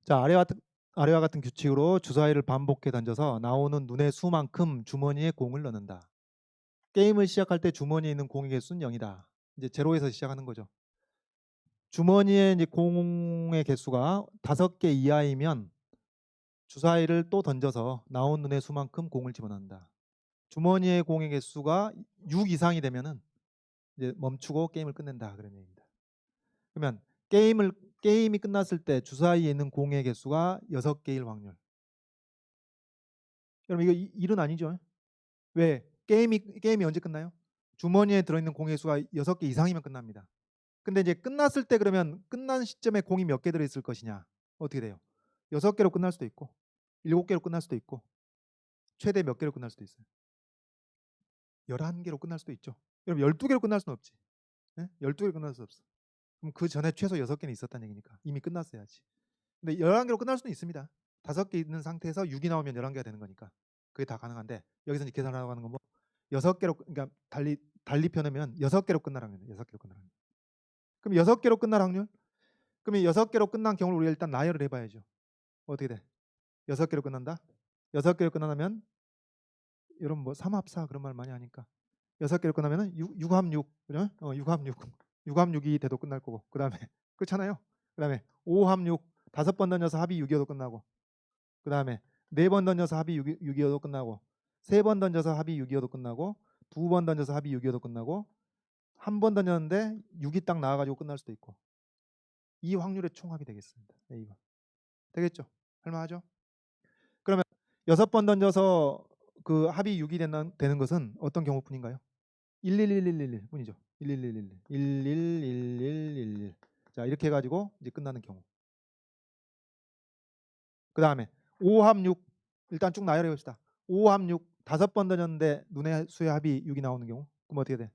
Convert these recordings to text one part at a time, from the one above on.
자, 아래와 같은 규칙으로 주사위를 반복해 던져서 나오는 눈의 수만큼 주머니에 공을 넣는다. 게임을 시작할 때 주머니에 있는 공의 개수는 0이다. 이제 제로에서 시작하는 거죠. 주머니에 이제 공의 개수가 5개 이하이면 주사위를 또 던져서 나온 눈의 수만큼 공을 집어넣는다. 주머니의 공의 개수가 6 이상이 되면은 이제 멈추고 게임을 끝낸다 그런 얘기입니다. 그러면 게임이 끝났을 때 주사위에 있는 공의 개수가 6개일 확률. 여러분 이거 일은 아니죠? 왜? 게임이 언제 끝나요? 주머니에 들어있는 공의 수가 6개 이상이면 끝납니다. 근데 이제 끝났을 때 그러면 끝난 시점에 공이 몇 개 들어있을 것이냐? 어떻게 돼요? 6개로 끝날 수도 있고 7개로 끝날 수도 있고 최대 몇 개로 끝날 수도 있어요? 11개로 끝날 수도 있죠. 여러분 12개로 끝날 수는 없지. 네? 12개로 끝날 수 없어. 그럼 그 전에 최소 6개는 있었다는 얘기니까 이미 끝났어야지. 근데 11개로 끝날 수는 있습니다. 5개 있는 상태에서 6이 나오면 11개가 되는 거니까 그게 다 가능한데 여기서 이제 계산하고 하는 건 뭐 6개로 그러니까 달리 펴내면 6개로 끝날 확률. 6개로 끝날 확률. 그럼 6개로 끝날 확률? 그러면 6개로 끝난 경우를 우리가 일단 나열을 해 봐야죠. 어떻게 돼? 6개로 끝난다? 6개로 끝나면 여러분 뭐 삼합사 그런 말 많이 하니까 6개로 끝나면은 6합 6. 그죠? 6합 6. 6합 6이 돼도 끝날 거고. 그다음에 그렇잖아요. 그다음에 5합 6. 5번 던져서 합이 6이어도 끝나고. 그다음에 4번 던져서 합이 6이어도 끝나고. 3번 던져서 합이 6이어도 끝나고. 2번 던져서 합이 6이어도 끝나고. 한 번 던졌는데 6이 딱 나와 가지고 끝날 수도 있고. 이 확률의 총합이 되겠습니다. A가. 되겠죠? 할 만하죠? 그러면 6번 던져서 그 합이 6이 되는 것은 어떤 경우뿐인가요? 111111 뿐이죠. 111111. 111111. 자, 이렇게 해 가지고 이제 끝나는 경우. 그다음에 5합 6 일단 쭉 나열해 봅시다. 5합 6 5번 던졌는데 눈의 수의 합이 6이 나오는 경우. 그럼 어떻게 돼?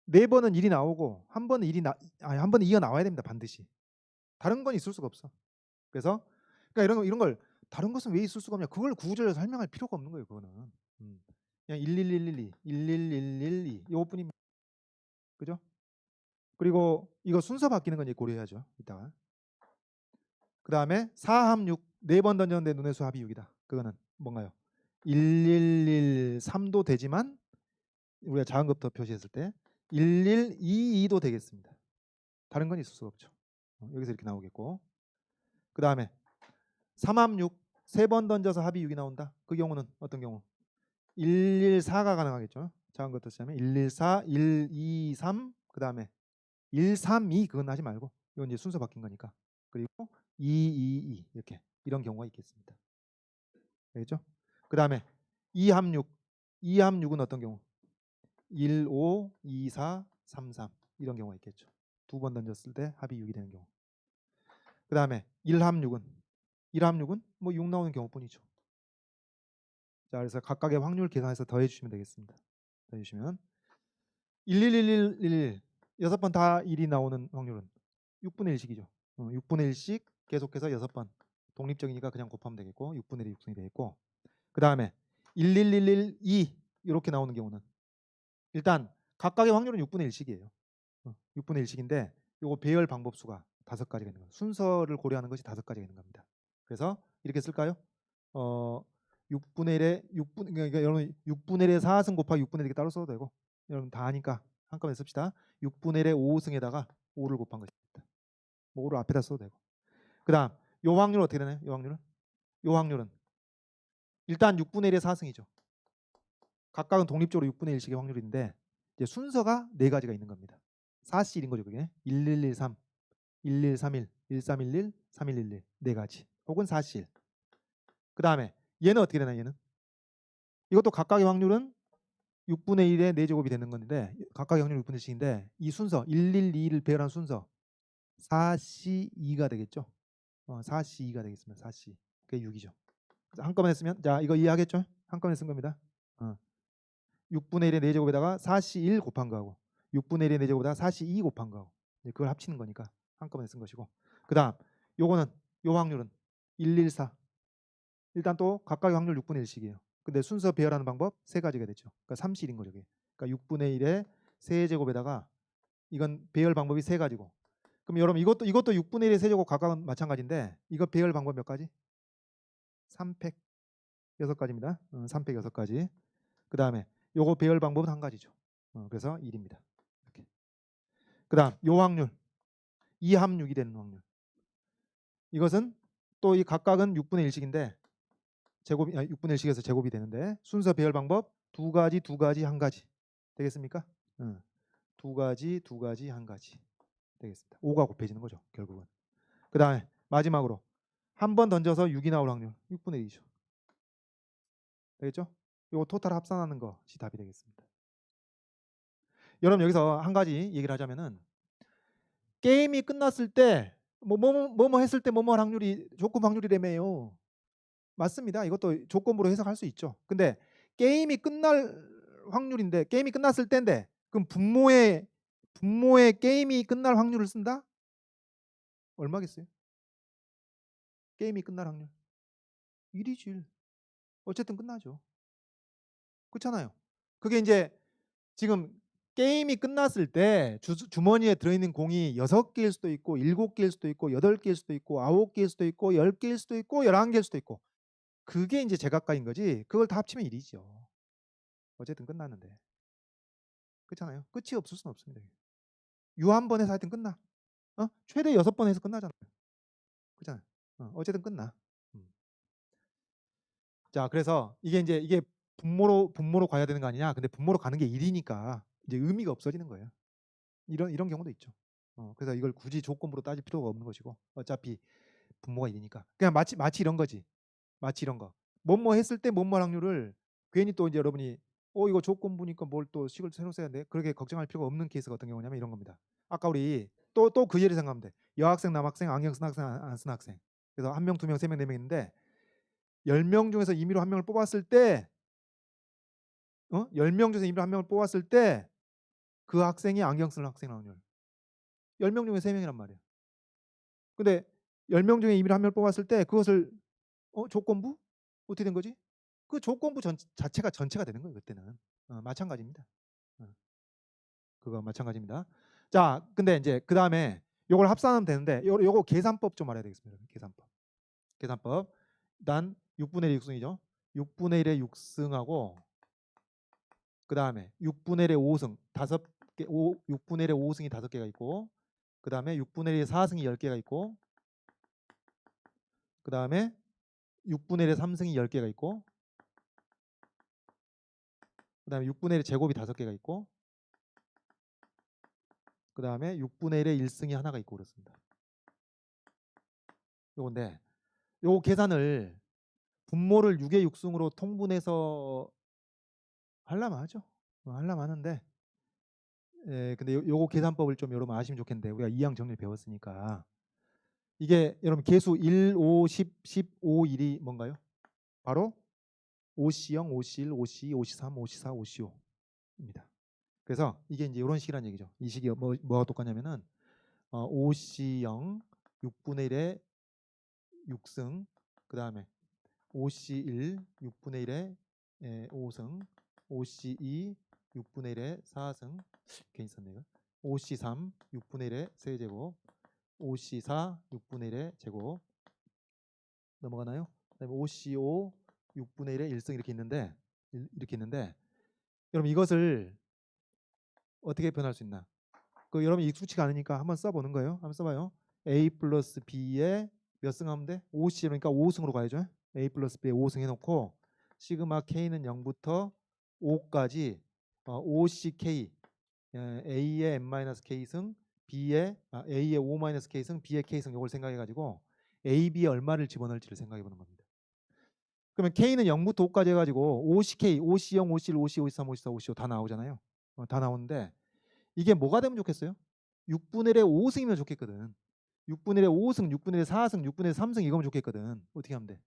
4번은 1이 나오고 한 번은 2가 나와야 됩니다. 반드시. 다른 건 있을 수가 없어. 그래서 그러니까 이런 걸 다른 것은 왜 있을 수가 없냐? 그걸 구구절에서 설명할 필요가 없는 거예요, 그거는. 그냥 11112, 11112 이것뿐입니다. 그죠? 그리고 이거 순서 바뀌는 건 이제 고려해야죠. 이따가. 그다음에 4합 6 4번 던졌는데 눈의 수 합이 6이다. 그거는 뭔가요? 1113도 되지만 우리가 작은 것부터 표시했을 때 1122도 되겠습니다. 다른 건 있을 수가 없죠. 여기서 이렇게 나오겠고. 그다음에 3합 6 3번 던져서 합이 6이 나온다. 그 경우는 어떤 경우? 114가 가능하겠죠. 작은 것부터 시작하면 114, 123 그다음에 132 그건 하지 말고 이건 이제 순서 바뀐 거니까. 그리고 222 이렇게 이런 경우가 있겠습니다. 알겠죠? 그다음에 2합 6. 2합 6은 어떤 경우? 1, 5, 2, 4, 3, 3 이런 경우가 있겠죠. 2번 던졌을 때 합이 6이 되는 경우. 그다음에 1합 6은 1합 6은 뭐 6 나오는 경우뿐이죠. 자, 그래서 각각의 확률 계산해서 더해 주시면 되겠습니다. 더해 주시면 11111 6번 다 1이 나오는 확률은 6분의 1씩이죠. 6분의 1씩 계속해서 6번 독립적이니까 그냥 곱하면 되겠고 6분의 1이 6승이 되겠고 그다음에 11112 이렇게 나오는 경우는 일단 각각의 확률은 6분의 1씩이에요. 6분의 1씩인데 요거 배열 방법수가 5가지가 있는 거예요. 순서를 고려하는 것이 5가지가 있는 겁니다. 그래서 이렇게 쓸까요? 6분의 1에 6분 그러니까 여러분 6분의 1에 4승 곱하기 6분의 1 이렇게 따로 써도 되고 여러분 다 아니까 한꺼번에 씁시다. 6분의 1에 5승에다가 5를 곱한 것입니다. 뭐 5를 앞에다 써도 되고. 그다음 요 확률 어떻게 되나요? 요 확률은 일단 6분의 1에 4승이죠. 각각은 독립적으로 6분의 1씩의 확률인데 이제 순서가 4가지가 있는 겁니다. 4씨 1인 거죠, 그게. 1113, 1131, 1311, 3111 4가지. 혹은 4씨 1. 그다음에 얘는 어떻게 되나 얘는? 이것도 각각의 확률은 6분의 1의 4제곱이 되는 건데 각각의 확률 6분의 1씩인데 이 순서 112를 배열한 순서 4C2가 되겠죠. 4C2가 되겠습니다. 4C. 그게 6이죠. 한꺼번에 쓰면 자 이거 이해하겠죠? 한꺼번에 쓴 겁니다. 6분의 1의 4제곱에다가 4C1 곱한 거하고 6분의 1의 4제곱에다가 4C2 곱한 거하고 그걸 합치는 거니까 한꺼번에 쓴 것이고 그 다음 요거는 요 확률은 114 일단 또 각각의 확률 6분의 1씩이에요. 근데 순서 배열하는 방법 3가지가 되죠. 그러니까 3시 1인 거죠. 그러니까 6분의 1의 세제곱에다가 이건 배열 방법이 3가지고 그럼 여러분 이것도 6분의 1의 세제곱 각각은 마찬가지인데 이거 배열 방법 몇 가지? 3팩 6가지입니다. 3팩 6가지. 그 다음에 요거 배열 방법은 한 가지죠. 그래서 1입니다. 이렇게. 그 다음 요 확률 2합6이 되는 확률. 이것은 또 이 각각은 6분의 1씩인데 제곱이 6분의 1씩에서 제곱이 되는데 순서 배열 방법 두 가지, 한 가지 되겠습니까? 두 가지, 한 가지 되겠습니다. 5가 곱해지는 거죠 결국은. 그 다음에 마지막으로 한 번 던져서 6이 나올 확률 6분의 1이죠. 되겠죠? 요거 토탈 합산하는 것이 답이 되겠습니다. 여러분 여기서 한 가지 얘기를 하자면은 게임이 끝났을 때 뭐뭐 했을 때 뭐뭐 할 확률이 조건 확률이라며요. 맞습니다. 이것도 조건부로 해석할 수 있죠. 근데 게임이 끝날 확률인데 게임이 끝났을 때인데 그럼 분모의 게임이 끝날 확률을 쓴다? 얼마겠어요? 게임이 끝날 확률 1이지 1. 어쨌든 끝나죠. 그렇잖아요. 그게 이제 지금 게임이 끝났을 때 주머니에 들어있는 공이 6개일 수도 있고 7개일 수도 있고 8개일 수도 있고 9개일 수도 있고 10개일 수도 있고 11개일 수도 있고 그게 이제 제각각인 거지 그걸 다 합치면 1이죠. 어쨌든 끝났는데. 그렇잖아요. 끝이 없을 수는 없습니다. 유 한 번 해서 하여튼 끝나. 최대 6번 해서 끝나잖아요. 그렇잖아요. 어쨌든 끝나. 자, 그래서 이게 분모로 가야 되는 거 아니냐? 근데 분모로 가는 게 1이니까 이제 의미가 없어지는 거예요. 이런 경우도 있죠. 그래서 이걸 굳이 조건부로 따질 필요가 없는 것이고 어차피 분모가 1이니까 그냥 마치 이런 거지. 마치 이런 거. 뭐뭐 했을 때 뭐뭐 확률을 괜히 또 이제 여러분이 이거 조건부니까 뭘 또 식을 새로 써야 돼? 그렇게 걱정할 필요가 없는 케이스가 어떤 경우냐면 이런 겁니다. 아까 우리 또 그 예를 생각하면 돼. 여학생, 남학생, 안경 쓴 학생, 안 쓴 학생. 그래서 1명, 2명, 3명, 4명 있는데 10명 중에서 임의로 1명을 뽑았을 때 10명 중에서 임의로 1명을 뽑았을 때 그 학생이 안경 쓰는 학생 확률 10명 중에 3명이란 말이에요. 근데 10명 중에 임의로 1명을 뽑았을 때 그것을 조건부? 어떻게 된 거지? 그 조건부 자체가 전체가 되는 거예요. 그때는. 마찬가지입니다. 그거 마찬가지입니다. 자, 근데 이제 그 다음에 요걸 합산하면 되는데 요거 계산법 좀 알아야 되겠습니다. 계산법. 일단 6분의 1의 6승이죠. 6분의 1의 6승하고 그 다음에 6분의 1의 5승 5개 6분의 1의 5승이 5개가 있고 그 다음에 6분의 1의 4승이 10개가 있고 그 다음에 6분의 1의 3승이 10개가 있고 그 다음에 6분의 1의 제곱이 5개가 있고 그 다음에 6분의 1의 1승이 하나가 있고 그렇습니다. 요건데 요 계산을 분모를 6의 6승으로 통분해서 하려면 하죠. 하려면 하는데 근데 요거 계산법을 좀 여러분 아시면 좋겠는데 우리가 2학 정리 배웠으니까 이게 여러분 계수 1, 5, 10, 15, 1이 뭔가요? 바로 5C0, 5C1, 5C2, 5C3, 5C4, 5C5입니다. 그래서 이게 이제 이런 식이란 얘기죠. 이 식이 뭐가 똑같냐면은 5C0 6분의 1의 6승 그 다음에 5C1 6분의 1의 5승 5C2 6분의 1의 4승 괜히 썼네 이거 5C3 6분의 1의 세제곱 5C4 6분의 1의 제곱 넘어가나요? 그다음에 5C5 6분의 1의 1승 이렇게 있는데 여러분 이것을 어떻게 표현할 수 있나? 여러분 익숙치가 않으니까 한번 써보는 거예요. 한번 써봐요. A 플러스 B에 몇 승 하면 돼? 5C 그러니까 5승으로 가야죠. A 플러스 B에 5승 해놓고 시그마 K는 0부터 5까지 5CK A의 n-K승 B의 A의 5-K승 B의 K승 이걸 생각해가지고 A, B에 얼마를 집어넣을지를 생각해보는 겁니다. 그러면 K는 0부터 5까지 해가지고 5CK, 5C0, 5C1, 5C, 5C3, 5C4, 5C5 다 나오잖아요. 다 나오는데 이게 뭐가 되면 좋겠어요? 6분의 1의 5승이면 좋겠거든. 6분의 1의 5승, 6분의 1의 4승, 6분의 1의 3승 이거면 좋겠거든. 어떻게 하면 돼?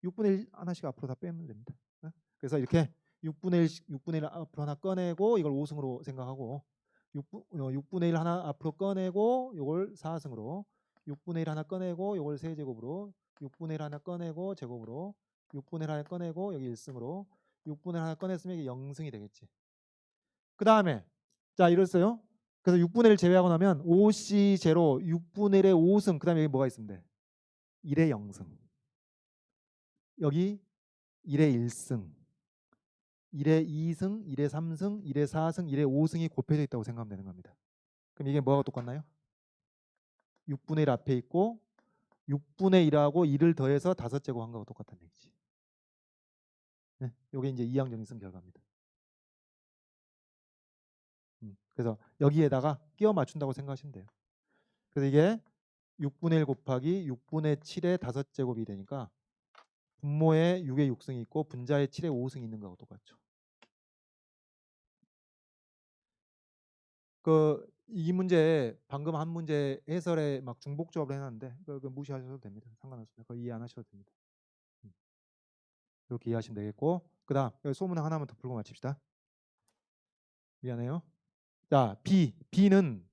6분의 1 하나씩 앞으로 다 빼면 됩니다. 그래서 이렇게 6분의 1 앞으로 하나 꺼내고 이걸 5승으로 생각하고 6분의 1 하나 앞으로 꺼내고 이걸 4승으로 6분의 1 하나 꺼내고 이걸 세제곱으로 6분의 1 하나 꺼내고 제곱으로 6분의 1 하나 꺼내고 여기 1승으로 6분의 1 하나 꺼냈으면 이게 0승이 되겠지. 그 다음에 자 이랬어요. 그래서 6분의 1 제외하고 나면 5C 제로 6분의 1의 5승 그 다음에 여기 뭐가 있으면 돼? 1의 0승 여기 1의 1승 1의 2승 1의 3승 1의 4승 1의 5승이 곱해져 있다고 생각하면 되는 겁니다. 그럼 이게 뭐하고 똑같나요? 6분의 1 앞에 있고 6분의 1하고 1을 더해서 5제곱 한 거하고 똑같다는 얘기지. 네, 이게 이제 이항정이 쓴 결과입니다. 그래서 여기에다가 끼워 맞춘다고 생각하시면 돼요. 그래서 이게 6분의 1 곱하기 6분의 7의 5제곱이 되니까 분모에 6의 6승이 있고 분자에 7의 5승이 있는 거하고 똑같죠. 이 문제 방금 한 문제 해설에 막 중복조합을 해놨는데 그 무시하셔도 됩니다. 상관없습니다. 그거 이해 안 하셔도 됩니다. 이렇게 이해하시면 되겠고 그다음 여기 소문항 하나만 더 풀고 마칩시다. 미안해요. 자, B는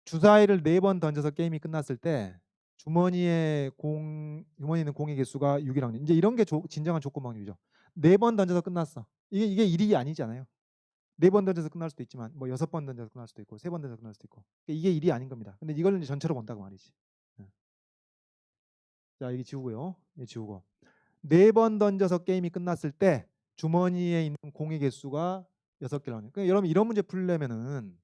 주사위를 4번 던져서 게임이 끝났을 때 주머니에 있는 공의 개수가 6이랑 이제 이런 게 진정한 조건 확률이죠. 4번 던져서 끝났어. 이게 1이 아니잖아요. 4번 던져서 끝날 수도 있지만 뭐 6번 던져서 끝날 수도 있고 3번 던져서 끝날 수도 있고 이게 1이 아닌 겁니다. 근데 이걸 이제 전체로 본다고 말이지. 자, 여기 지우고요. 예, 지우고 4번 던져서 게임이 끝났을 때 주머니에 있는 공의 개수가 6개라는. 그러니까 여러분 이런 문제 풀려면은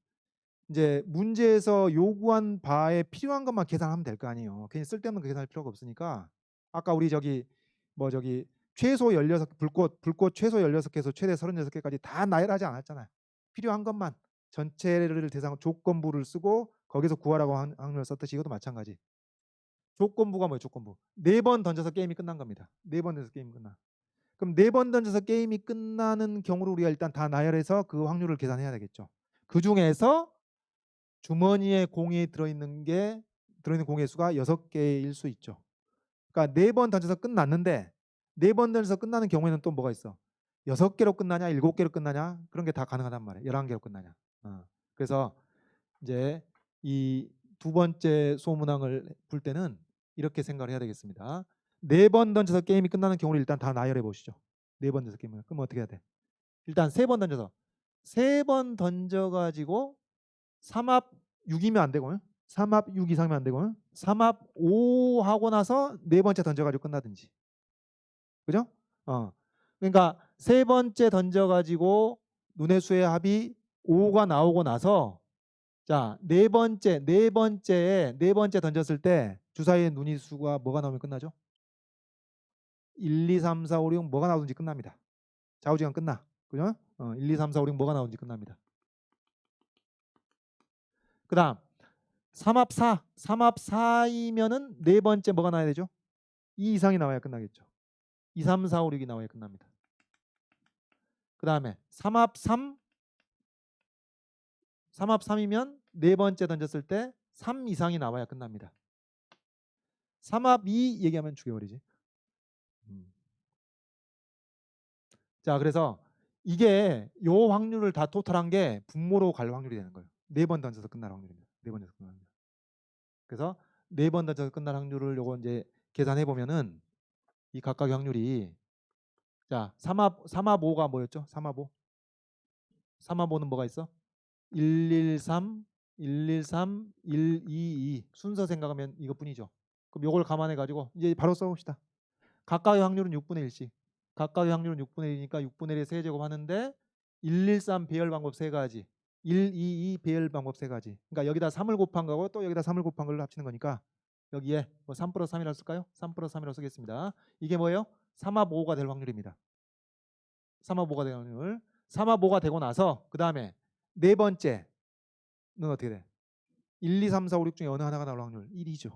이제 문제에서 요구한 바에 필요한 것만 계산하면 될 거 아니에요. 괜히 쓸데없는 거 계산할 필요가 없으니까 아까 우리 저기 최소 16 불꽃 최소 16개에서 최대 36개까지 다 나열하지 않았잖아요. 필요한 것만 전체를 대상 조건부를 쓰고 거기서 구하라고 확률을 썼듯이 이것도 마찬가지. 조건부가 뭐예요? 조건부. 4번 던져서 게임이 끝난 겁니다. 4번 던져서 게임이 끝나. 그럼 4번 던져서 게임이 끝나는 경우를 우리가 일단 다 나열해서 그 확률을 계산해야 되겠죠. 그 중에서 주머니에 공이 들어있는 공의 수가 6개일 수 있죠. 그러니까 4번 던져서 끝났는데 4번 던져서 끝나는 경우에는 또 뭐가 있어? 6개로 끝나냐 7개로 끝나냐 그런 게 다 가능하단 말이에요. 11개로 끝나냐. 그래서 이제 이 두 번째 소문항을 풀 때는 이렇게 생각을 해야 되겠습니다. 4번 던져서 게임이 끝나는 경우를 일단 다 나열해 보시죠. 4번 던져서 게임을. 그럼 어떻게 해야 돼? 일단 3번 던져서 3번 던져가지고 3합 6이면 안 되고 3합 6 이상이면 안 되고 3합 5 하고 나서 4번째 던져가지고 끝나든지. 그죠? 그러니까 3번째 던져가지고 눈의 수의 합이 5가 나오고 나서 자, 네 번째 던졌을 때 주사위의 눈의 수가 뭐가 나오면 끝나죠? 1, 2, 3, 4, 5, 6 뭐가 나오든지 끝납니다. 좌우지간 끝나. 그죠? 1, 2, 3, 4, 5, 6 뭐가 나오든지 끝납니다. 그 다음 3합 4이면은 네 번째 뭐가 나와야 되죠? 2 이상이 나와야 끝나겠죠. 2, 3, 4, 5, 6이 나와야 끝납니다. 그 다음에 3합 3이면 네 번째 던졌을 때 3 이상이 나와야 끝납니다. 3합 2 얘기하면 죽여버리지. 자, 그래서 이게 요 확률을 다 토탈한 게 분모로 갈 확률이 되는 거예요. 4번 던져서 끝날 확률입니다. 4번 던져서 끝날 확률. 그래서 4번 던져서 끝날 확률을 요거 이제 계산해 보면은 이 각각의 확률이 자, 3합 5가 뭐였죠? 3합 5. 3합 5는 뭐가 있어? 113, 113, 122 순서 생각하면 이것뿐이죠. 그럼 요걸 감안해 가지고 이제 바로 써 봅시다. 각각의 확률은 6분의 1씩. 각각의 확률은 6분의 1이니까 6분의 1의 세제곱 하는데 113 배열 방법 3가지. 122 배열 방법 3가지. 그러니까 여기다 3을 곱한 거고 또 여기다 3을 곱한 걸 합치는 거니까 여기에 뭐 3 플러스 3이라고 쓸까요? 3 플러스 3이라고 쓰겠습니다. 이게 뭐예요? 3합 5가 될 확률입니다. 3합 5가 될 확률. 3합 5가 되고 나서 그 다음에 네 번째는 어떻게 돼? 1, 2, 3, 4, 5, 6 중에 어느 하나가 나올 확률? 1이죠.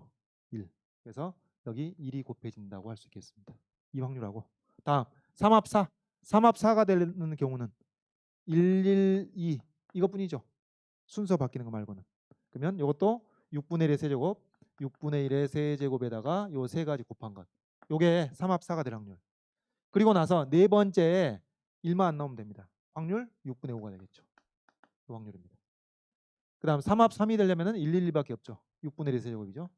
1. 그래서 여기 1이 곱해진다고 할 수 있겠습니다. 이 확률하고. 다음 3합 4. 3합 4가 되는 경우는 1, 1, 2 이것뿐이죠. 순서 바뀌는 거 말고는. 그러면 이것도 6분의 1의 세제곱 6분의 1의 세제곱에다가 요 세 가지 곱한 것. 요게 3합 4가 될 확률. 그리고 나서 네 번째에 1만 안 나오면 됩니다. 확률 6분의 5가 되겠죠. 그 확률입니다. 그 다음 3합 3이 되려면 1, 1, 2밖에 없죠. 6분의 1의 세제곱이죠.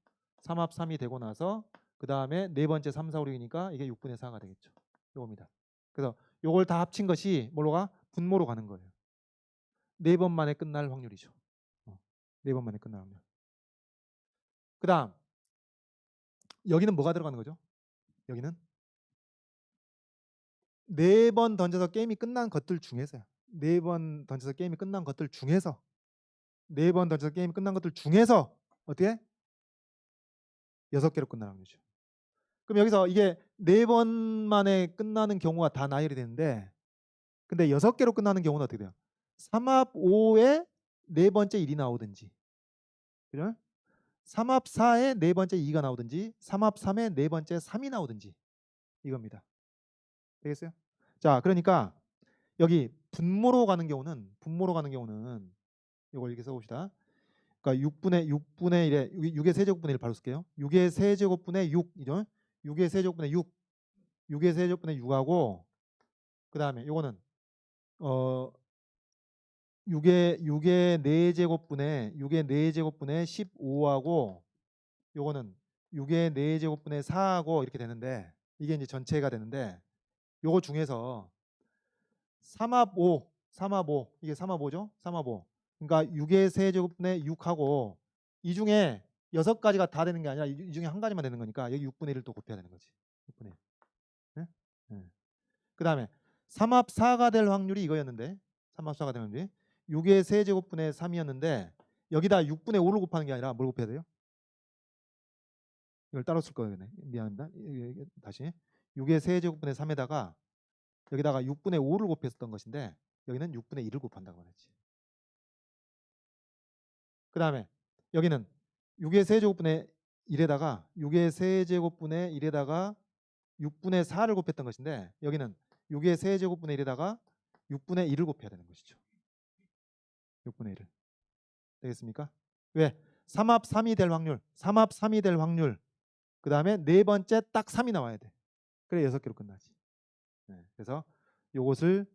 3합 3이 되고 나서 그 다음에 네 번째 3, 4, 5, 6이니까 이게 6분의 4가 되겠죠. 요겁니다. 그래서 요걸 다 합친 것이 뭘로 가? 분모로 가는 거예요. 네 번 만에 끝날 확률이죠. 4번 만에 끝날 확률. 그다음 여기는 뭐가 들어가는 거죠? 여기는 4번 던져서 게임이 끝난 것들 중에서요. 4번 던져서 게임이 끝난 것들 중에서 4번 던져서 게임이 끝난 것들 중에서 어떻게? 6개로 끝날 확률이죠. 그럼 여기서 이게 4번 만에 끝나는 경우가 다 나열이 되는데 근데 6개로 끝나는 경우는 어떻게 돼요? 3합 5에 네 번째 1이 나오든지 그죠? 3합 4에 네 번째 2가 나오든지 3합 3에 네 번째 3이 나오든지 이겁니다. 되겠어요? 자, 그러니까 여기 분모로 가는 경우는 이걸 이렇게 써봅시다. 그러니까 6분의 1에 6의 세제곱분의 1 바로 쓸게요. 6의 세제곱분의 6이죠. 6의 세제곱분의 6, 6의 세제곱분의 6하고 그 다음에 요거는 6의 4제곱분의 15하고 요거는 6의 4제곱분의 4하고 이렇게 되는데 이게 이제 전체가 되는데 요거 중에서 3합 5 이게 3합 5죠? 3합 5 그러니까 6의 세제곱분의 6하고 이 중에 6가지가 다 되는 게 아니라 이 중에 한 가지만 되는 거니까 여기 6분의 1을 또 곱해야 되는 거지. 6분의 1. 네? 네. 그 다음에 3합 4가 될 확률이 이거였는데 3합 4가 될 확률이 6의 세제곱분의 3이었는데 여기다 6분의 5를 곱하는 게 아니라 뭘 곱해야 돼요? 이걸 따로 쓸 거겠네. 미안합니다. 다시 6의 세제곱분의 3에다가 여기다가 6분의 5를 곱했었던 것인데 여기는 6분의 1을 곱한다고 말했지. 그 다음에 여기는 6의 세제곱분의 1에다가 6의 세제곱분의 1에다가 6분의 4를 곱했던 것인데 여기는 6의 세제곱분의 1에다가 6분의 1을 곱해야 되는 것이죠. 6분의 1을. 되겠습니까? 왜? 3합 3이 될 확률. 3합 3이 될 확률. 그 다음에 네 번째 딱 3이 나와야 돼. 그래 6개로 끝나지. 네, 그래서 요것을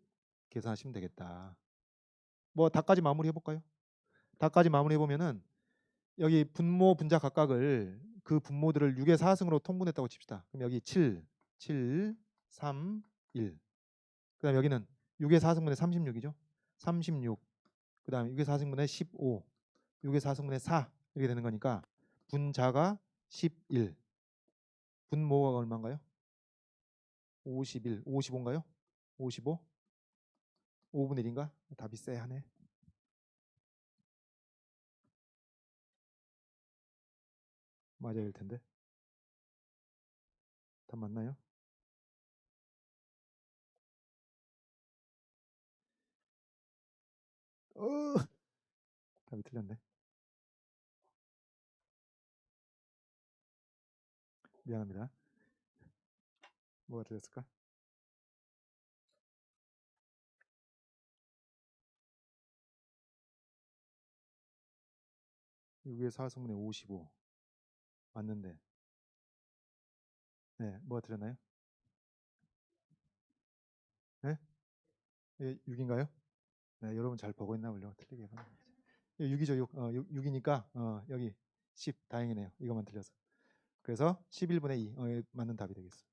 계산하시면 되겠다. 뭐 다까지 마무리 해볼까요? 다까지 마무리 해보면은 여기 분모 분자 각각을 그 분모들을 6의 4승으로 통분했다고 칩시다. 그럼 여기 7, 3, 1. 그 다음에 여기는 6의 4승분의 36이죠. 36. 그 다음에 6의 4승분의 15. 6의 4승분의 4 이렇게 되는 거니까 분자가 11. 분모가 얼마인가요? 51. 55인가요? 55? 5분의 1인가? 답이 쎄하네. 맞아야 될 텐데. 답 맞나요? 어, 답이 틀렸네. 미안합니다. 뭐가 틀렸을까?6의 4승분의 55 맞는데 네, 뭐가 틀렸나요? 네? 6인가요? 네, 여러분 잘 보고 있나 보려. 틀리게 해봐. 6이죠. 6이니까 여기 10 다행이네요. 이것만 틀려서. 그래서 11분의 2 맞는 답이 되겠어.